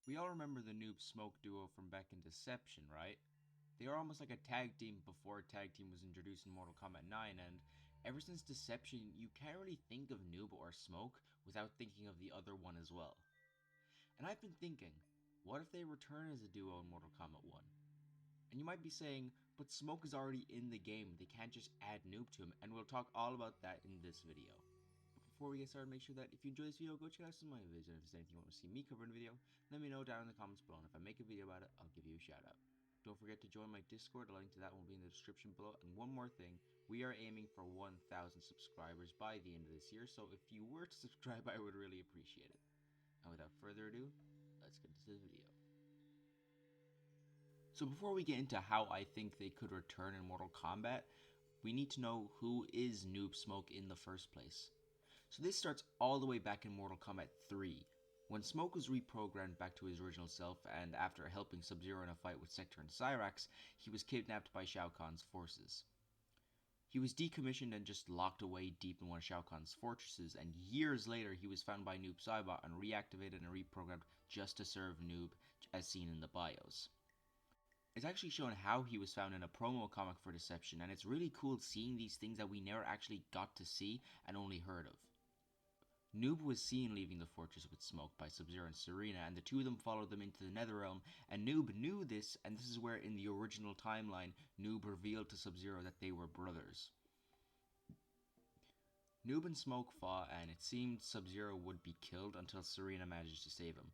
We all remember the Noob-Smoke duo from back in Deception, right? They were almost like a tag team before tag team was introduced in Mortal Kombat 9, and ever since Deception, you can't really think of Noob or Smoke without thinking of the other one as well. And I've been thinking, what if they return as a duo in Mortal Kombat 1? And you might be saying, but Smoke is already in the game, they can't just add Noob to him, and we'll talk all about that in this video. But before we get started, make sure that if you enjoy this video, go check out some of my videos, and if there's anything you want to see me cover in a video, let me know down in the comments below, and if I make a video about it, I'll give you a shout out. Don't forget to join my Discord, a link to that will be in the description below, and one more thing, we are aiming for 1,000 subscribers by the end of this year, so if you were to subscribe, I would really appreciate it. And without further ado, let's get into the video. So before we get into how I think they could return in Mortal Kombat, we need to know who is Noob-Smoke in the first place. So this starts all the way back in Mortal Kombat 3, when Smoke was reprogrammed back to his original self, and after helping Sub-Zero in a fight with Sector and Cyrax, he was kidnapped by Shao Kahn's forces. He was decommissioned and just locked away deep in one of Shao Kahn's fortresses, and years later he was found by Noob Saibot and reactivated and reprogrammed just to serve Noob, as seen in the bios. It's actually shown how he was found in a promo comic for Deception, and it's really cool seeing these things that we never actually got to see and only heard of. Noob was seen leaving the fortress with Smoke by Sub-Zero and Serena, and the two of them followed them into the Netherrealm, and Noob knew this, and this is where in the original timeline, Noob revealed to Sub-Zero that they were brothers. Noob and Smoke fought, and it seemed Sub-Zero would be killed until Serena managed to save him.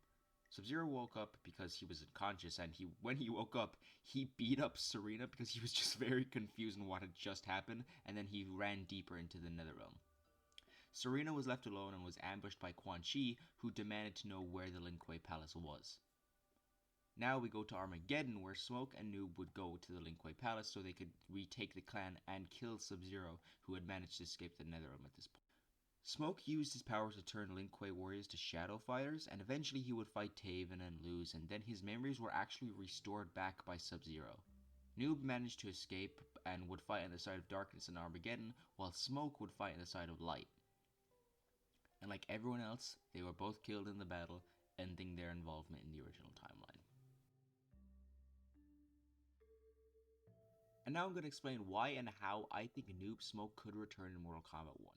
Sub-Zero woke up because he was unconscious, and when he woke up, he beat up Serena because he was just very confused on what had just happened, and then he ran deeper into the Netherrealm. Serena was left alone and was ambushed by Quan Chi, who demanded to know where the Lin Kuei Palace was. Now we go to Armageddon, where Smoke and Noob would go to the Lin Kuei Palace so they could retake the clan and kill Sub-Zero, who had managed to escape the Netherrealm at this point. Smoke used his powers to turn Lin Kuei warriors to shadow fighters, and eventually he would fight Taven and lose, and then his memories were actually restored back by Sub-Zero. Noob managed to escape and would fight on the side of darkness in Armageddon, while Smoke would fight on the side of light. And like everyone else, they were both killed in the battle, ending their involvement in the original timeline. And now I'm going to explain why and how I think Noob-Smoke could return in Mortal Kombat 1.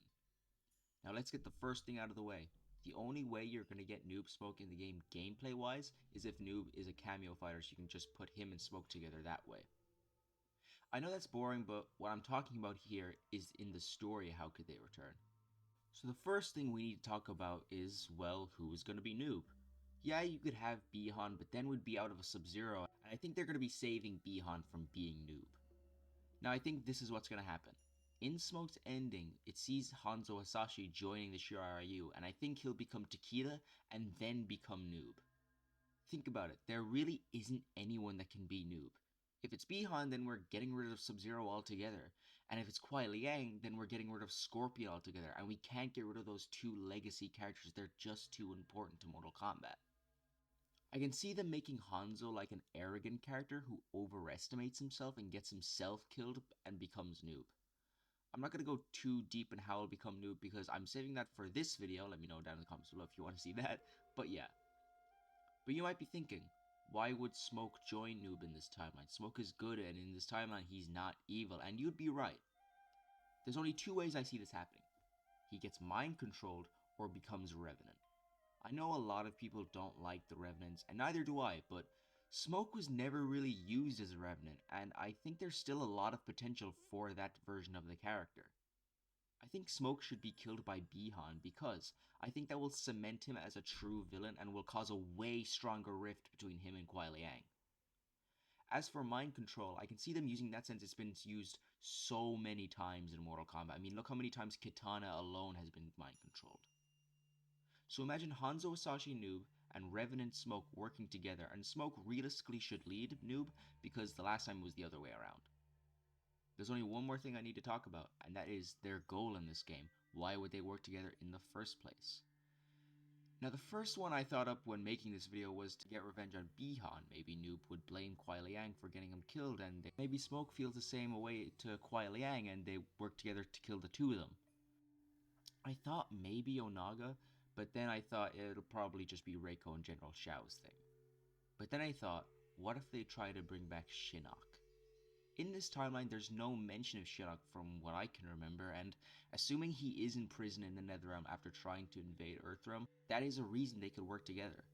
Now let's get the first thing out of the way. The only way you're going to get Noob-Smoke in the game gameplay wise is if Noob is a cameo fighter, so you can just put him and Smoke together that way. I know that's boring, but what I'm talking about here is in the story, how could they return? So the first thing we need to talk about is, well, who is going to be Noob? Yeah, you could have Bi-Han, but then we'd be out of a Sub-Zero, and I think they're going to be saving Bi-Han from being Noob. Now I think this is what's going to happen. In Smoke's ending, it sees Hanzo Hasashi joining the Shiryu, and I think he'll become Takeda and then become Noob. Think about it, there really isn't anyone that can be Noob. If it's Bi-Han, then we're getting rid of Sub-Zero altogether, and if it's Kuai Liang, then we're getting rid of Scorpion altogether, and we can't get rid of those two legacy characters, they're just too important to Mortal Kombat. I can see them making Hanzo like an arrogant character who overestimates himself and gets himself killed and becomes Noob. I'm not going to go too deep in how I'll become Noob because I'm saving that for this video. Let me know down in the comments below if you want to see that. But yeah. But you might be thinking, why would Smoke join Noob in this timeline? Smoke is good and in this timeline he's not evil. And you'd be right. There's only two ways I see this happening. He gets mind controlled or becomes Revenant. I know a lot of people don't like the Revenants, and neither do I, but Smoke was never really used as a Revenant, and I think there's still a lot of potential for that version of the character. I think Smoke should be killed by Bi-Han because I think that will cement him as a true villain and will cause a way stronger rift between him and Kuai Liang. As for mind control, I can see them using that since it's been used so many times in Mortal Kombat. I mean, look how many times Kitana alone has been mind controlled. So imagine Hanzo Hasashi Noob and Revenant Smoke working together, and Smoke realistically should lead Noob because the last time it was the other way around. There's only one more thing I need to talk about, and that is their goal in this game. Why would they work together in the first place? Now the first one I thought up when making this video was to get revenge on Bi-Han. Maybe Noob would blame Kuai Liang for getting him killed, and maybe Smoke feels the same way to Kuai Liang and they work together to kill the two of them. I thought maybe Onaga, but then I thought it'll probably just be Reiko and General Shao's thing. But then I thought, what if they try to bring back Shinnok? In this timeline, there's no mention of Shinnok from what I can remember, and assuming he is in prison in the Netherrealm after trying to invade Earthrealm, that is a reason they could work together.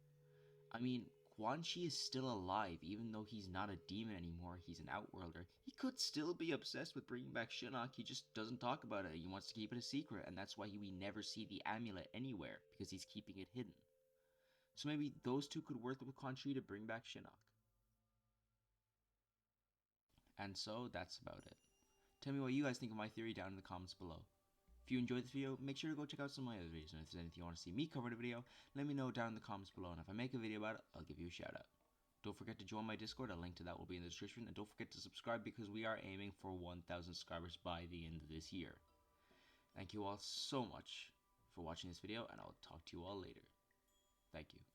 I mean, Quan Chi is still alive, even though he's not a demon anymore, he's an Outworlder. He could still be obsessed with bringing back Shinnok, he just doesn't talk about it, he wants to keep it a secret, and that's why we never see the amulet anywhere, because he's keeping it hidden. So maybe those two could work with Quan Chi to bring back Shinnok. And so, that's about it. Tell me what you guys think of my theory down in the comments below. If you enjoyed this video, make sure to go check out some of my other videos, and if there's anything you want to see me cover in a video, let me know down in the comments below, and if I make a video about it, I'll give you a shout out. Don't forget to join my Discord, a link to that will be in the description, and don't forget to subscribe because we are aiming for 1,000 subscribers by the end of this year. Thank you all so much for watching this video, and I'll talk to you all later. Thank you.